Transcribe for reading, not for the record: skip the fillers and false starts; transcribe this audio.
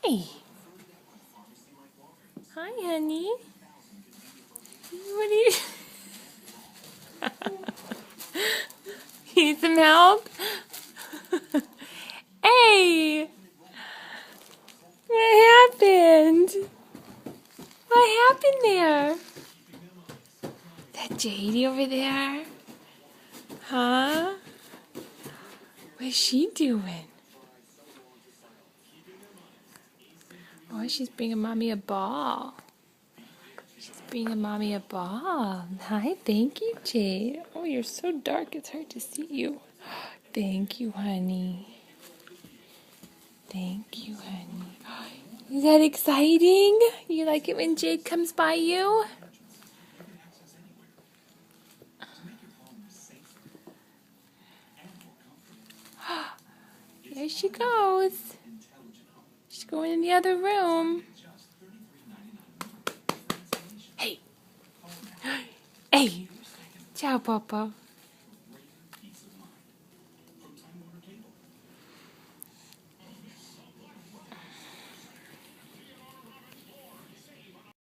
Hi. Hi, honey. What are you... You need some help? Hey! What happened? What happened there? That Jadey over there? Huh? What's she doing? Oh, she's bringing Mommy a ball. She's bringing Mommy a ball. Hi, thank you, Jade. Oh, you're so dark, it's hard to see you. Thank you, honey. Thank you, honey. Is that exciting? You like it when Jade comes by you? There she goes. She's going in the other room. Hey. Hey. Ciao, Papa.